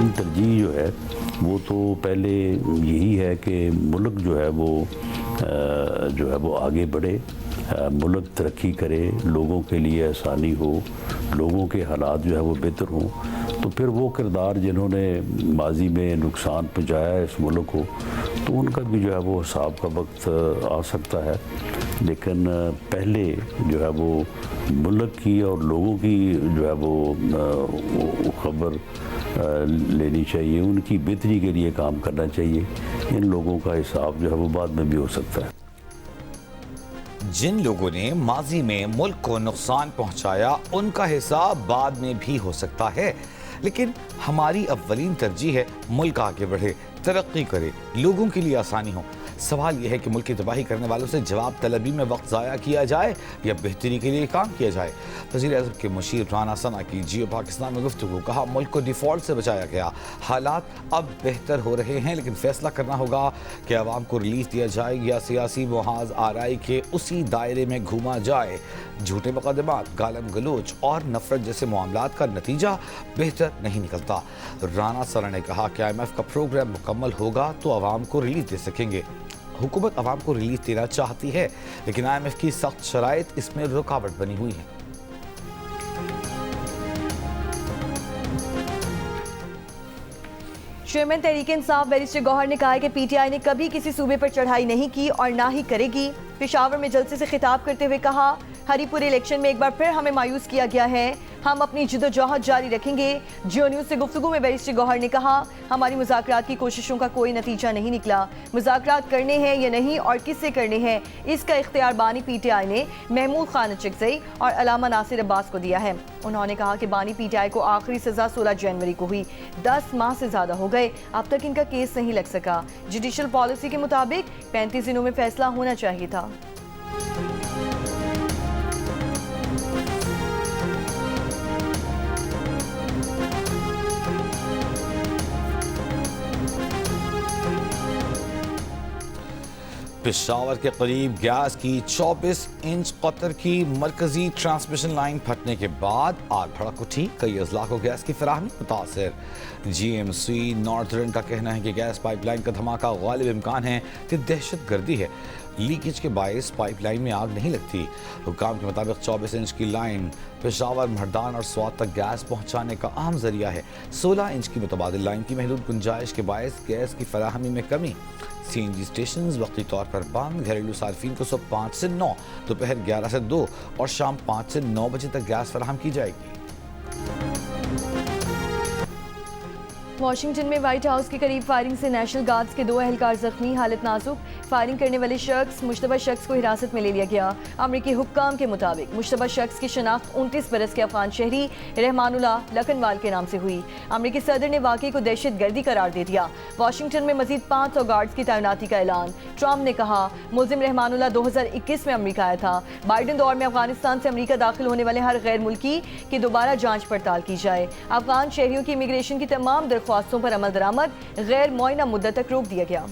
अव्वलीन तरजीह जो है वो तो पहले यही है कि मुल्क जो है वो आगे बढ़े, मुल्क तरक्की करे, लोगों के लिए आसानी हो, लोगों के हालात जो है वो बेहतर हों। तो फिर वो किरदार जिन्होंने माजी में नुकसान पहुँचाया है इस मुल्क को, तो उनका भी जो है वो हिसाब का वक्त आ सकता है। लेकिन पहले जो है वो मुल्क की और लोगों की जो है वो खबर लेनी चाहिए, उनकी बेहतरी के लिए काम करना चाहिए। इन लोगों का हिसाब जो है वो बाद में भी हो सकता है। जिन लोगों ने माजी में मुल्क को नुकसान पहुंचाया उनका हिसाब बाद में भी हो सकता है, लेकिन हमारी अव्वलीन तरजीह है मुल्क आगे बढ़े, तरक्की करे, लोगों के लिए आसानी हो। सवाल यह है कि मुल्क की तबाही करने वालों से जवाब तलबी में वक्त ज़ाया किया जाए या बेहतरी के लिए काम किया जाए। वज़ीर-ए-आज़म के मुशीर राना सना की जियो पाकिस्तान में गुफ्तगू, कहा मुल्क को डिफ़ॉल्ट से बचाया गया, हालात अब बेहतर हो रहे हैं, लेकिन फैसला करना होगा कि आवाम को रिलीफ दिया जाए या सियासी मुहाज आराई के उसी दायरे में घूमा जाए। झूठे मुकदमात, गालम गलोच और नफरत जैसे मामलात का नतीजा बेहतर नहीं निकलता। राना सना ने कहा कि IMF का प्रोग्राम मुकम्मल होगा तो आवाम को रिलीफ दे सकेंगे। हुकूमत आवाम को रिलीफ देना चाहती है, लेकिन IMF की सख्त शराइत इसमें रुकावट बनी हुई है। चेयरमैन तहरीक इंसाफ बैरिस्टर गौहर ने कहा है कि PTI ने कभी किसी सूबे पर चढ़ाई नहीं की और ना ही करेगी। पेशावर में जलसे से खिताब करते हुए कहा, हरीपुर इलेक्शन में एक बार फिर हमें मायूस किया गया है, हम अपनी जिद्दोजहद जारी रखेंगे। जियो न्यूज़ से गुफ्तगू में बैरिस्टर गौहर ने कहा, हमारी मुज़ाकरात की कोशिशों का कोई नतीजा नहीं निकला। मुज़ाकरात करने हैं या नहीं और किससे करने हैं, इसका इख्तियार बानी PTI ने महमूद खान चिकज़ई और अलामा नासिर अब्बास को दिया है। उन्होंने कहा कि बानी PTI को आखिरी सज़ा 16 जनवरी को हुई, 10 माह से ज़्यादा हो गए, अब तक इनका केस नहीं लग सका। जुडिशल पॉलिसी के मुताबिक 35 दिनों में फैसला होना चाहिए था। पेशावर के करीब गैस की 24 इंच कतर की मरकजी ट्रांसमिशन लाइन फटने के बाद आग भड़क उठी, कई अजला को गैस की फराहमी मुतासर। GMC नॉर्थर्न का कहना है कि गैस पाइपलाइन का धमाका गालिब इम्कान है कि दहशत गर्दी है, लीकेज के बायस पाइपलाइन में आग नहीं लगती। हुकाम के मुताबिक 24 इंच की लाइन पेशावर, महरदान और स्वात तक गैस पहुंचाने का अहम जरिया है। 16 इंच की मुतबादिल लाइन की महदूद गुंजाइश के बायस गैस की फराहमी में कमी। CNG स्टेशन वक्ती तौर पर बंद, घरेलू सार्फिन को सुबह 5 से 9, दोपहर 11 से 2 और शाम 5 से 9 बजे तक गैस फराहम की जाएगी। वाशिंगटन में व्हाइट हाउस के करीब फायरिंग से नेशनल गार्ड्स के 2 अहलकार जख्मी, हालत नाजुक। फायरिंग करने वाले शख्स मुश्तबा शख्स को हिरासत में ले लिया गया। अमरीकी हुक्काम के मुताबिक मुश्तबा शख्स की शनाख्त 29 बरस के अफगान शहरी रहमानुल्लाह लखनवाल के नाम से हुई। अमरीकी सदर ने वाक़े को दहशत गर्दी करार दे दिया। वाशिंगटन में मजीद 500 गार्ड्स की तैनाती का ऐलान। ट्रंप ने कहा, मुलजिम रहमानुल्लाह 2021 में अमरीका आया था। बाइडन दौर में अफगानिस्तान से अमरीका दाखिल होने वाले हर गैर मुल्की की दोबारा जाँच पड़ताल की जाए। अफगान शहरियों की इमिग्रेशन की तमाम दरख्वास्तों पर अमल दरामद गैर मुआयना मुद्दत तक रोक दिया गया।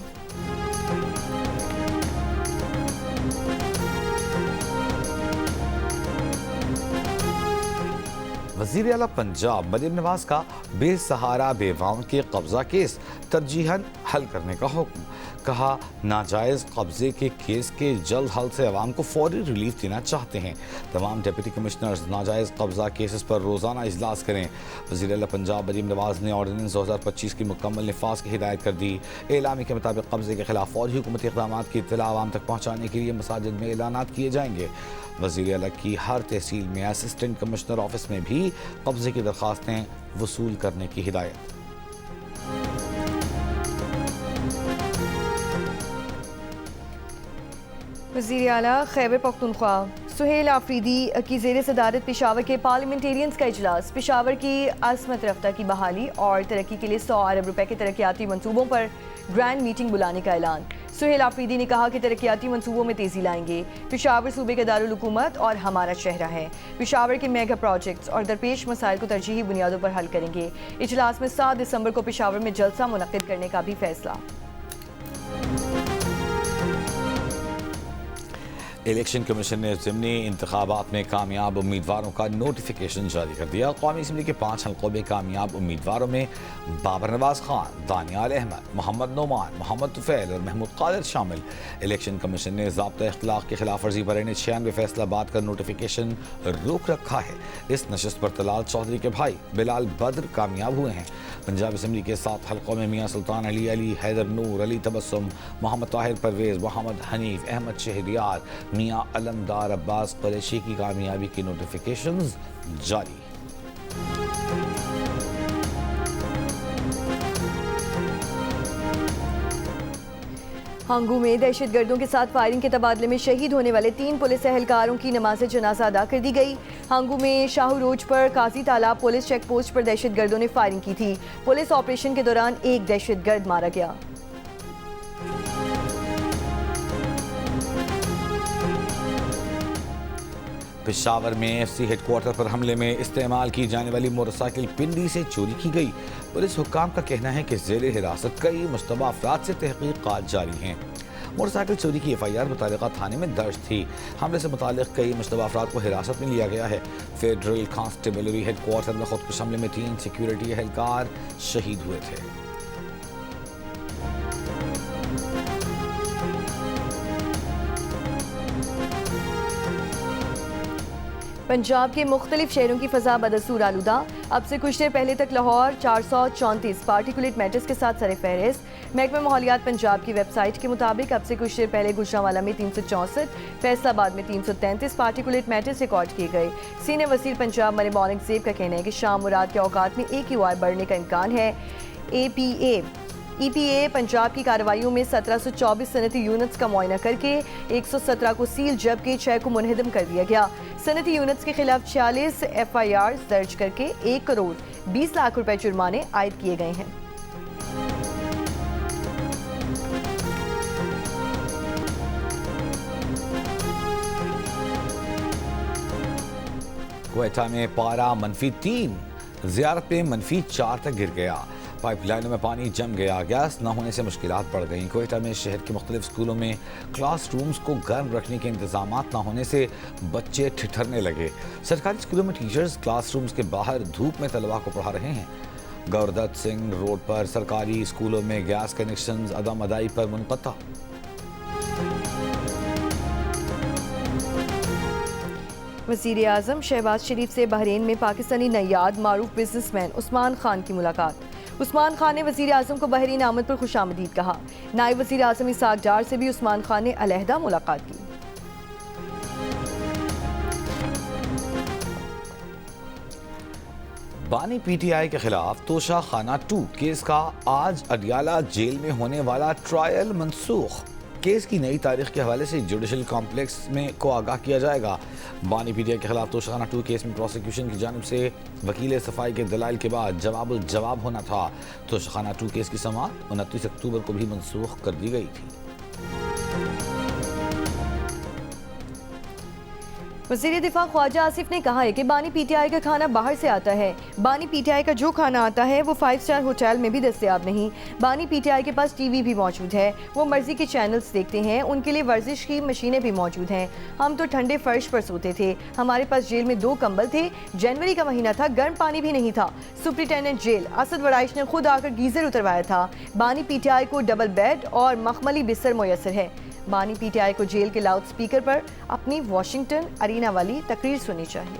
वज़ीर आला पंजाब मरियम नवाज का बेसहारा बेवाओं के कब्जा केस तरजीहन हल करने का हुक्म। कहा, नाजायज़ कब्जे के केस के जल्द हल से अवाम को फौरी रिलीफ देना चाहते हैं। तमाम डिप्टी कमिश्नर्स नाजायज़ कब्जा केसेस पर रोज़ाना इजलास करें। वज़ीर आला पंजाब मरियम नवाज ने ऑर्डिनेंस 2025 की मुकम्मल निफाज की हिदायत कर दी। एलामी के मुताबिक कब्जे के खिलाफ फौरी हुकूमती इक़दाम की इत्तला आवाम तक पहुँचाने के लिए मसाजिद में ऐलानात किए जाएंगे। वज़ीर आला की हर तहसील में असिस्टेंट कमिश्नर ऑफिस में भी कब्जे की दरख्वास्तें वसूल करने की हिदायत। वज़ीर आला खैबर पख्तूनख्वा सुहेल आफरीदी की ज़ेर सदारत पेशावर के पार्लियामेंटेरियंस का इजलास। पेशावर की असमत रफ्ता की बहाली और तरक्की के लिए 100 अरब रुपए के तरक्याती मनसूबों पर ग्रैंड मीटिंग बुलाने का ऐलान। सुहेल आफरीदी ने कहा कि तरक्याती मनसूबों में तेज़ी लाएंगे। पेशावर सूबे का दारुल हुकूमत और हमारा शहरा है। पेशावर के मेगा प्रोजेक्ट्स और दरपेश मसाइल को तरजीही बुनियादों पर हल करेंगे। इजलास में 7 दिसंबर को पेशावर में जलसा मुनक्किद करने का भी फैसला। इलेक्शन कमीशन ने ज़िमनी इंतखाबात में कामयाब उम्मीदवारों का नोटिफिकेशन जारी कर दिया। कौमी असम्बली के 5 हल्कों में कामयाब उम्मीदवारों में बाबर नवाज खान, दानियाल अहमद, मोहम्मद नोमान, मोहम्मद तुफैल और महमूद कादिर शामिल। इलेक्शन कमीशन ने ज़ाब्ता इख्तिलाफ की खिलाफ वर्जी पर 96 फैसलाबाद का नोटिफिकेशन रोक रखा है। इस नशस्त पर तलाल चौधरी के भाई बिलाल बद्र कामयाब हुए हैं। पंजाब असम्बली के 7 हल्कों में मियाँ सुल्तान अली, अली हैदर नूर, अली तबस्सुम, मोहम्मद ताहिर परवेज़, मोहम्मद हनीफ, अहमद शहरियार, मियाँ अलमदार अब्बास कुरैशी की कामयाबी की नोटिफिकेशंस जारी। हांगू में दहशतगर्दों के साथ फायरिंग के तबादले में शहीद होने वाले 3 पुलिस एहलकारों की नमाज जनाजा अदा कर दी गई। हांगू में शाहू रोड पर काजी तालाब पुलिस चेक पोस्ट पर दहशतगर्दों ने फायरिंग की थी। पुलिस ऑपरेशन के दौरान एक दहशतगर्द मारा गया। पेशावर में एफसी हेडक्वार्टर पर हमले में इस्तेमाल की जाने वाली मोटरसाइकिल पिंडी से चोरी की गई। पुलिस हुक्काम का कहना है कि ज़ेरे हिरासत कई मुश्तबा अफराद से तहकीकात जारी हैं। मोटरसाइकिल चोरी की FIR मुतालिका थाने में दर्ज थी। हमले से मुतालिक कई मुश्तबा अफराद को हिरासत में लिया गया है। फेडरल कांस्टेबलरी हेडक्वार्टर में खुदकुश हमले में 3 सिक्योरिटी एहलकार शहीद हुए थे। पंजाब के मुख्तलिफ शहरों की फ़ज़ा बदस्तूर आलूदा। अब से कुछ देर पहले तक लाहौर 434 पार्टिकुलेट मैटर्स के साथ सरफ़हरिस्त। महकमा माहौलियात पंजाब की वेबसाइट के मुताबिक अब से कुछ देर पहले गुजरांवाला में 364, फैसलाबाद में 333 पार्टिकुलेट मैटर्स रिकॉर्ड किए गए। सीनियर वज़ीर पंजाब मरियम औरंगज़ेब का कहना है कि शाम मुराद के औकात में AQI बढ़ने का इम्कान है। EPA पंजाब की कार्रवाइयों में 1724 सनती यूनिट्स का मुआयना करके 117 को सील जबकि 6 को मुनहदम कर दिया गया। सनती यूनिट्स के खिलाफ 46 FIR दर्ज करके 1 करोड़ 20 लाख रुपए जुर्माने आयद किए गए हैं। क्वेटा में पारा -3, ज़ियारत पे -4 तक गिर गया। पाइपलाइनों में पानी जम गया। गैस न होने से मुश्किलात बढ़ गईं। क्वेटा में शहर के मुख्तलिफ स्कूलों में क्लासरूम्स को गर्म रखने के इंतजाम न होने से बच्चे ठिठरने लगे। सरकारी स्कूलों में टीचर्स क्लासरूम्स के बाहर धूप में तलबा को पढ़ा रहे हैं। गौरदत्त सिंह रोड पर सरकारी स्कूलों में गैस कनेक्शन अदम अदाई पर मुनक़ता। वज़ीर आज़म शहबाज शरीफ से बहरीन में पाकिस्तानी नैयाद मारूफ बिजनेसमैन उस्मान खान की मुलाकात। उस्मान खान ने वज़ीर आज़म को बहरीन आमद पर खुशामदीद कहा। नायब वज़ीर आज़म इसाक डार से भी उस्मान खान ने अलहदा मुलाकात की। बानी PTI के खिलाफ तोशा खाना 2 केस का आज अडियाला जेल में होने वाला ट्रायल मनसूख। केस की नई तारीख के हवाले से जुडिशल कॉम्प्लेक्स में को आगाह किया जाएगा। बानी PTI के खिलाफ तोशाखाना 2 केस में प्रोसिक्यूशन की जानिब से वकील सफाई के दलाइल के बाद जवाब होना था। तोशाखाना 2 केस की समाअत 29 अक्टूबर को भी मनसूख कर दी गई थी। वज़ीर दिफा ख्वाजा आसिफ ने कहा है कि बानी PTI का खाना बाहर से आता है। बानी PTI का जो खाना आता है वो 5 स्टार होटल में भी दस्तयाब नहीं। बानी PTI के पास TV भी मौजूद है। वो मर्जी के चैनल्स देखते हैं। उनके लिए वर्जिश की मशीनें भी मौजूद हैं। हम तो ठंडे फर्श पर सोते थे। हमारे पास जेल में 2 कंबल थे। जनवरी का महीना था, गर्म पानी भी नहीं था। सुप्रिटेंडेंट जेल असद वड़ाइश ने खुद आकर गीजर उतरवाया था। बानी PTI को डबल बेड और मखमली बिस्तर मुयसर है। बानी PTI को जेल के लाउड स्पीकर पर अपनी वाशिंगटन अरीना वाली तकरीर सुननी चाहिए।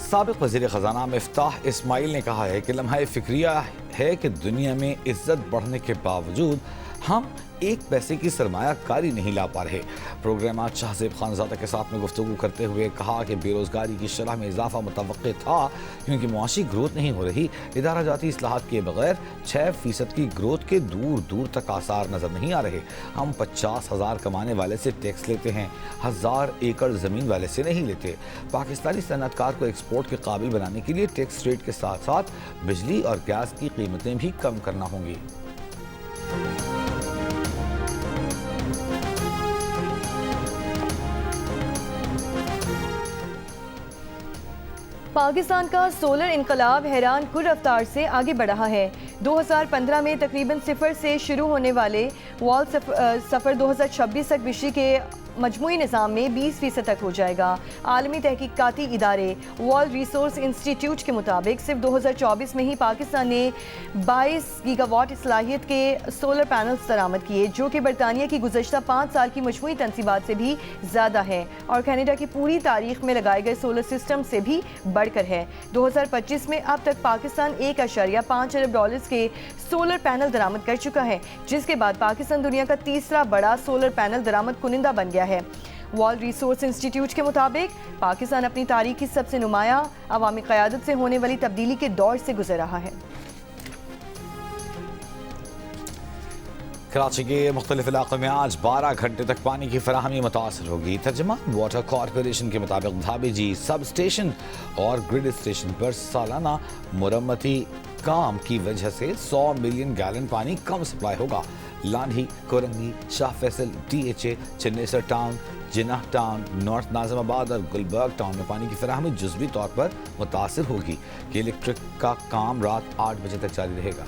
साबिक वज़ीर ख़ज़ाना मिफ्ताह इस्माइल ने कहा है कि लम्हा फ़िक्रिया है कि दुनिया में इज्जत बढ़ने के बावजूद हम 1 पैसे की सरमायाकारी नहीं ला पा रहे। प्रोग्राम आज शाहज़ेब खानज़ादा के साथ में गुफ्तगू करते हुए कहा कि बेरोज़गारी की शरह में इजाफा मुतवक्किल था क्योंकि मुआशी ग्रोथ नहीं हो रही। इदारा जाती इस्लाहात के बगैर 6% की ग्रोथ के दूर दूर तक आसार नज़र नहीं आ रहे। हम 50,000 कमाने वाले से टैक्स लेते हैं, 1000 एकड़ ज़मीन वाले से नहीं लेते। पाकिस्तानी सनअतकार को एक्सपोर्ट के काबिल बनाने के लिए टैक्स रेट के साथ साथ बिजली और गैस की कीमतें भी कम करना होंगी। पाकिस्तान का सोलर इनकलाब हैरान कुन रफ्तार से आगे बढ़ रहा है। 2015 में तकरीबन 0 से शुरू होने वाले वॉल सफ़र 2026 तक बिजली के मजमूई निज़ाम में 20% तक हो जाएगा। आलमी तहकीकाती इदारे वर्ल्ड रिसोर्स इंस्टीट्यूट के मुताबिक सिर्फ 2024 में ही पाकिस्तान ने 22 गीगावाट सलाहियत के सोलर पैनल्स दरामद किए, जो कि बरतानिया की गुज़श्ता 5 साल की मजमूई तनसीबात से भी ज़्यादा है और कनाडा की पूरी तारीख में लगाए गए सोलर सिस्टम से भी बढ़कर है। 2025 में अब तक पाकिस्तान $1.5 अरब के सोलर पैनल दरामद कर चुका है, जिसके बाद पाकिस्तान दुनिया का तीसरा बड़ा सोलर पैनल दरामद कुनिंदा बन गया है। वर्ल्ड रिसोर्स इंस्टीट्यूट के मुताबिक पाकिस्तान अपनी तारीख की सबसे नुमाया अवामी क़यादत से होने वाली तब्दीली के दौर से गुजर रहा है। कराची के मुख्तलिफ इलाकों में आज 12 घंटे तक पानी की फराहमी मुतासर होगी। तर्जमान वाटर कॉरपोरेशन के मुताबिक धाबीजी सब स्टेशन और ग्रिड स्टेशन पर सालाना मुरम्मती काम की वजह से 100 मिलियन गैलन पानी कम सप्लाई होगा। लांधी, कोरंगी, शाह फैसल, DHA, चन्नेसर टाउन, जिन्ना टाउन, नॉर्थ नाज़िमाबाद और गुलबर्ग टाउन में पानी की फराहमी जुज़वी तौर पर मुतासर होगी कि इलेक्ट्रिक का काम रात 8 बजे तक जारी रहेगा।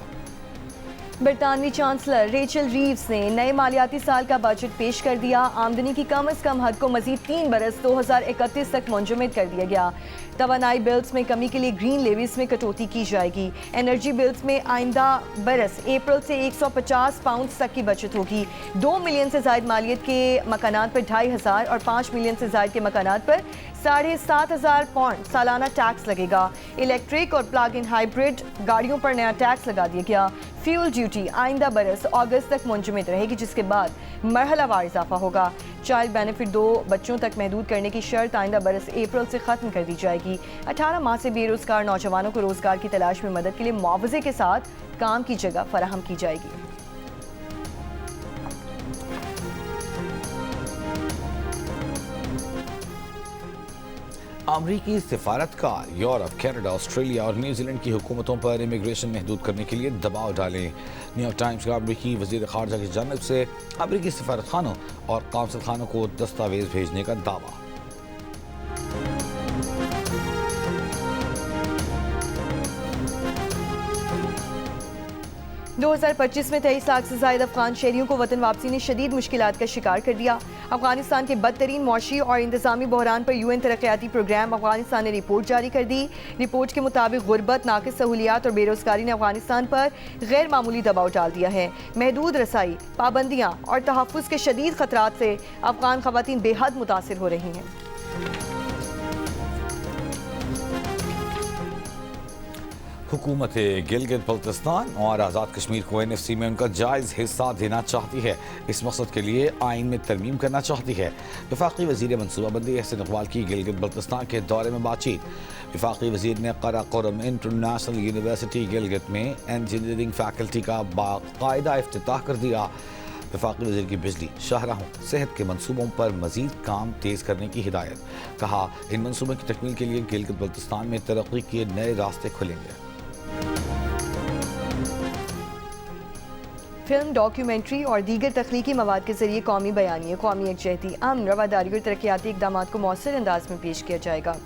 बरतानवी चांसलर रेचल रीव्स ने नए मालियाती साल का बजट पेश कर दिया। आमदनी की कम अज़ कम हद को मज़ीद 3 बरस 2031 तक मुंजमद कर दिया गया। तवानाई बिल्स में कमी के लिए ग्रीन लेवीज में कटौती की जाएगी। एनर्जी बिल्स में आइंदा बरस अप्रैल से 150 पाउंड तक की बचत होगी। 2 मिलियन से ज़ायद मालियत के मकानात पर 2500 और 5 मिलियन से ज़ायद के मकानात पर 7,500 पाउंड सालाना टैक्स लगेगा। इलेक्ट्रिक और प्लग इन हाइब्रिड गाड़ियों पर नया टैक्स लगा दिया गया। फ्यूल ड्यूटी आइंदा बरस अगस्त तक मुंजमद रहेगी, जिसके बाद मरहलावार इजाफा होगा। चाइल्ड बेनिफिट 2 बच्चों तक महदूद करने की शर्त आइंदा बरस अप्रैल से ख़त्म कर दी जाएगी। 18 माह से बेरोजगार नौजवानों को रोजगार की तलाश में मदद के लिए मुआवजे के साथ काम की जगह फराहम की जाएगी। अमरीकी सिफारतकार यूरोप, कनाडा, ऑस्ट्रेलिया और न्यूजीलैंड की हुकूमतों पर इमिग्रेशन महदूद करने के लिए दबाव डालें। न्यूयॉर्क टाइम्स का अमरीकी वज़ीर ख़ारजा की जानिब से अमरीकी सिफारत खानों और कौंसल खानों को दस्तावेज भेजने का दावा। 2025 में 23 लाख से ज़ायद अफगान शहरियों को वतन वापसी ने शदीद मुश्किलात का शिकार कर दिया। अफगानिस्तान के बदतरीन मौशी और इंतज़ामी बहरान पर UN तरक्याती प्रोग्राम अफगानिस्तान ने रिपोर्ट जारी कर दी। रिपोर्ट के मुताबिक गुर्बत, नाक़िस सहूलियात और बेरोज़गारी ने अफगानिस्तान पर गैर मामूली दबाव डाल दिया है। महदूद रसाई, पाबंदियाँ और तहफ़्फ़ुज़ के शदीद ख़तरात से अफगान ख़वातीन बेहद मुतासिर हो रही हैं। हुकूमत गिलगित बल्तिस्तान और आज़ाद कश्मीर को NFC में उनका जायज़ हिस्सा देना चाहती है। इस मकसद के लिए आइन में तरमीम करना चाहती है। वफाकी वज़ीर मनसूबाबंदी एहसन इक़बाल की गिलगित बल्तिस्तान के दौरे में बातचीत। वफाकी वज़ीर ने कराकोरम इंटरनेशनल यूनिवर्सिटी गिलगित में इंजीनियरिंग फैकल्टी का बाकायदा इफ्तिताह कर दिया। वफाकी वज़ीर की बिजली, शाहराहों, सेहत के मनसूबों पर मज़ीद काम तेज़ करने की हिदायत। कहा, इन मनसूबों की तकमील के लिए गिलगित बल्तिस्तान में तरक्की के नए रास्ते खुलेंगे। फिल्म, डॉक्यूमेंट्री और दीगर तख्लीकी मवाद के जरिए कौमी बयानिए, कौमी यकजहती, अमन, रवादारी और तरक्याती इक़दाम को मौसर अंदाज में पेश किया जाएगा।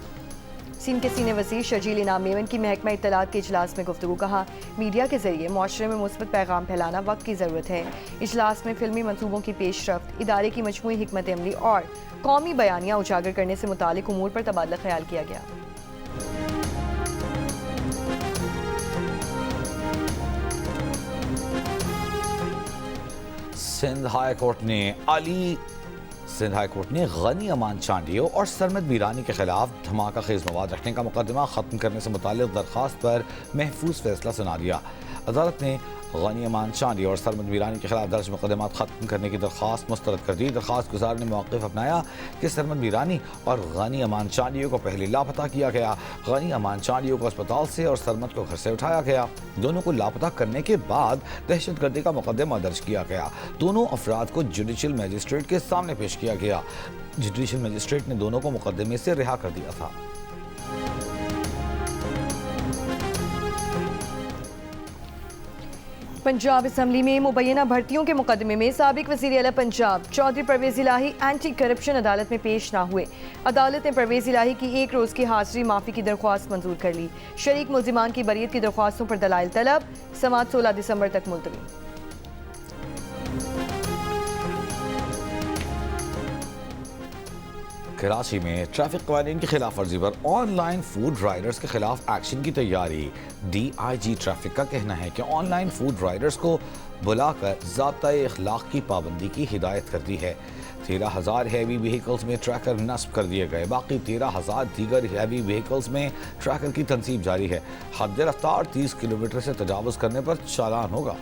सीन के सीने वज़ीर शर्जील इनाम मेमन की महकमा इत्तलात के इजलास में गुफ्तगू। कहा, मीडिया के जरिए मुआशरे में मुस्बत पैगाम फैलाना वक्त की ज़रूरत है। इजलास में फिल्मी मनसूबों की पेशरफ्त, इदारे की मजमूई हिकमत अमली और कौमी बयानियाँ उजागर करने से मुतालिक उमूर पर तबादला ख्याल किया गया। सिंध हाई कोर्ट ने गनी अमान चांडियो और सरमद मीरानी के खिलाफ धमाका खेज मवाद रखने का मुकदमा खत्म करने से मुताल्लिक दरख्वास्त पर महफूज फैसला सुना दिया। अदालत ने गनी अमान चांडियो और सरमद मीरानी के खिलाफ दर्ज मुकदमा खत्म करने की दरख्वास्त मुस्तरद कर दी। दरख्वास्त गुजार ने मौक़िफ़ अपनाया कि सरमद मीरानी और गनी अमान चांडियो को पहले लापता किया गया। गनी अमान चांडियो को अस्पताल से और सरमद को घर से उठाया गया। दोनों को लापता करने के बाद दहशतगर्दी का मुकदमा दर्ज किया गया। दोनों अफराद को जुडिशल मजिस्ट्रेट के सामने पेश किया गया। जुडिशल मजिस्ट्रेट ने दोनों को मुकदमे से रिहा कर दिया था। पंजाब असम्बली में मुबैना भर्तियों के मुकदमे में साबिक वज़ीर आला पंजाब चौधरी परवेज़ इलाही एंटी करप्शन अदालत में पेश ना हुए। अदालत ने परवेज़ इलाही की एक रोज़ की हाजिरी माफ़ी की दरख्वास्त मंजूर कर ली। शरीक मुल्ज़िमान की बरीयत की दरख्वास्तों पर दलाइल तलब, समाअत 16 दिसंबर तक मुलतवी। कराची में ट्रैफिक कानून की खिलाफ वर्जी पर ऑनलाइन फूड राइडर्स के खिलाफ एक्शन की तैयारी। DIG ट्रैफिक का कहना है कि ऑनलाइन फूड राइडर्स को बुलाकर ज़ाब्ता-ए इखलाक की पाबंदी की हिदायत कर दी है। 13,000 हैवी व्हीकल्स में ट्रैकर नस्ब कर दिए गए, बाकी 13,000 दीगर हैवी व्हीकल्स में ट्रैकर की तनसीब जारी है। हद रफ्तार 30 किलोमीटर से तजावुज़ करने पर चालान होगा।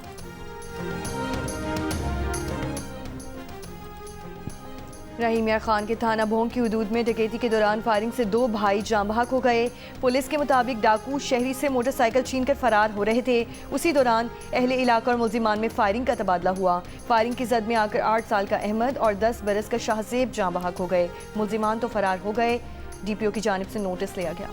रहीम यार खान के थाना भोंग की हदूद में डकैती के दौरान फायरिंग से 2 भाई जाँ बहक हो गए। पुलिस के मुताबिक डाकू शहरी से मोटरसाइकिल छीनकर फरार हो रहे थे। उसी दौरान अहले इलाका और मुल्जिमान में फायरिंग का तबादला हुआ। फायरिंग की जद में आकर 8 साल का अहमद और 10 बरस का शाहजेब जाँ बहक हो गए। मुल्जिमान तो फरार हो गए। DPO की जानिब से नोटिस लिया गया।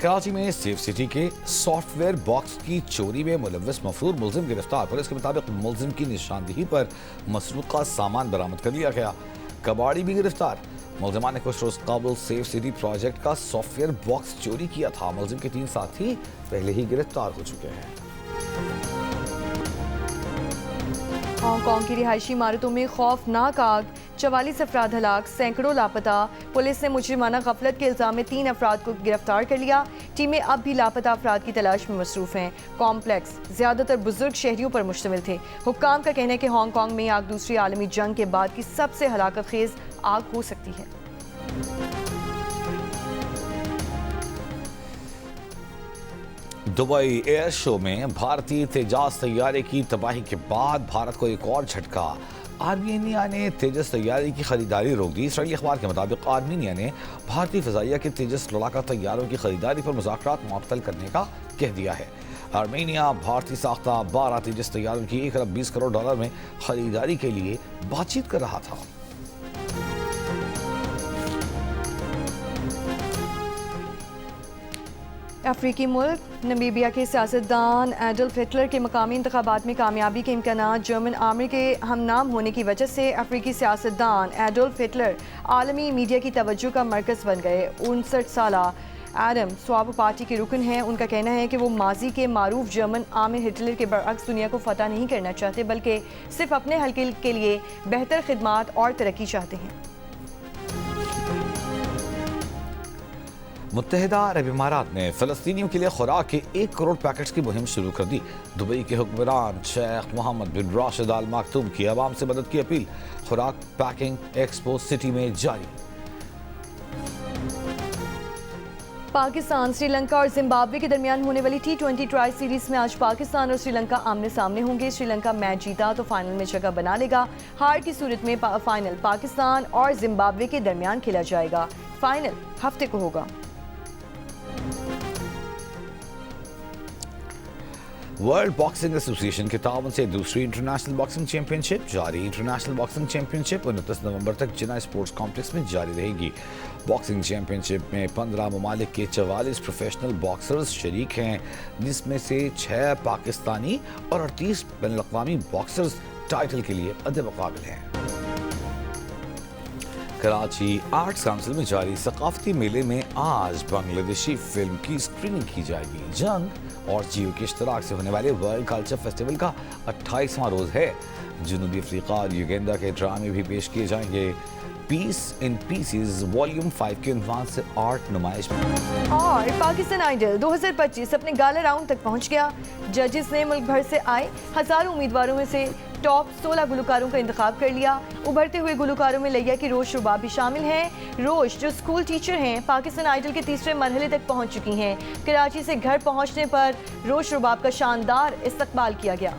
कराची में सेफ सिटी के सॉफ्टवेयर बॉक्स की चोरी में मुलव्वस मफरूर मुल्जिम गिरफ्तार। पुलिस के मुताबिक मुल्जिम की निशानदेही पर मसरूका सामान बरामद कर लिया गया। कबाड़ी भी गिरफ्तार। मुल्जिमान ने कुछ रोज कबल सेफ सिटी प्रोजेक्ट का सॉफ्टवेयर बॉक्स चोरी किया था। मुल्जिम के 3 साथी पहले ही गिरफ्तार हो चुके हैं। हांगकांग की रिहायशी इमारतों में खौफनाक आग, 44 अफराद हलाक, सैकड़ों लापता। पुलिस ने मुजरिमाना गफलत के इल्जाम में 3 अफराद को गिरफ्तार कर लिया। टीमें अब भी लापता अफराद की तलाश में मसरूफ हैं। कॉम्प्लेक्स ज़्यादातर बुजुर्ग शहरियों पर मुश्तमिल थे। हुक्काम का कहना है कि हांगकांग में आग दूसरी आलमी जंग के बाद की सबसे हलाकत खेज आग हो सकती है। दुबई एयर शो में भारतीय तेजस तैयारे की तबाही के बाद भारत को एक और झटका। आर्मीनिया ने तेजस तैयारे की खरीदारी रोक दी। इसराइली अखबार के मुताबिक आर्मीनिया ने भारतीय फ़िज़ाइया के तेजस लड़ाका तैयारों की खरीदारी पर मुज़ाकरात मुअत्तल करने का कह दिया है। आर्मीनिया भारतीय साख्ता 12 तेजस तैयारों की $1 अरब 20 करोड़ में खरीदारी के लिए बातचीत कर रहा था। अफ्रीकी मुल्क नमीबिया के सियासतदान एडोल्फ हिटलर के मकामी इंतखाबात में कामयाबी के इम्कानात जर्मन आर्मी के हमनाम होने की वजह से अफ्रीकी सियासतदान एडोल्फ हिटलर आलमी मीडिया की तवज्जो का मरकज़ बन गए। 59 साला एडम स्वाब पार्टी के रुकन हैं। उनका कहना है कि वो माजी के मारूफ जर्मन आमिर हिटलर के बरअक्स दुनिया को फतह नहीं करना चाहते, बल्कि सिर्फ अपने हल्के के लिए बेहतर खिदमात और तरक्की चाहते हैं। मुत्तहिदा अरब इमारात ने फ़लस्तीनियों के लिए खुराक के 1 करोड़ पैकेट्स की मुहिम शुरू कर दी। दुबई के हुक्मरान शेख मोहम्मद बिन राशिद अल मक्तूम की आवाम से मदद की अपील। खुराक पैकिंग एक्सपो सिटी में जारी। पाकिस्तान, श्रीलंका और जिम्बाब्वे के दरमियान होने वाली T20 ट्राई सीरीज में आज पाकिस्तान और श्रीलंका आमने सामने होंगे। श्रीलंका मैच जीता तो फाइनल में जगह बना लेगा। हार की सूरत में फाइनल पाकिस्तान और जिम्बाब्वे के दरमियान खेला जाएगा। फाइनल हफ्ते को होगा। वर्ल्ड बॉक्सिंग एसोसिएशन के ताउन से दूसरी इंटरनेशनल बॉक्सिंग चैंपियनशिप जारी। इंटरनेशनल बॉक्सिंग चैंपियनशिप 29 नवंबर तक जिना स्पोर्ट्स कॉम्प्लेक्स में जारी रहेगी। बॉक्सिंग चैंपियनशिप में 15 ममालिक के 44 प्रोफेशनल बॉक्सर्स शरीक हैं, जिसमें से 6 पाकिस्तानी और 38 बैनुल-अक़वामी बॉक्सर्स टाइटल के लिए अदद-ए-मुक़ाबिल हैं। कराची आर्ट्स काउंसिल में जारी सकाफती मेले में आज बांग्लादेशी फिल्म की स्क्रीनिंग की जाएगी। जंग और जियो के इश्तराक से होने वाले वर्ल्ड कल्चर फेस्टिवल का 28वां रोज है। जनूबी अफ्रीका और युगांडा के ड्रामे भी पेश किए जाएंगे। पीस इन पीसेस वॉल्यूम 5 के उन्वान से आर्ट नुमाइश में। और पाकिस्तान आइडल 2025 अपने गाला राउंड तक पहुंच गया। जजेस ने मुल्क भर से आए हजारों उम्मीदवारों में से टॉप 16 गुलकारों का इंतखाब कर लिया। उभरते हुए गुलकारों में लैया की रोश रुबाब भी शामिल हैं। रोश जो स्कूल टीचर हैं, पाकिस्तान आइडल के तीसरे मरहले तक पहुंच चुकी हैं। कराची से घर पहुंचने पर रोश रुबाब का शानदार इस्तकबाल किया गया।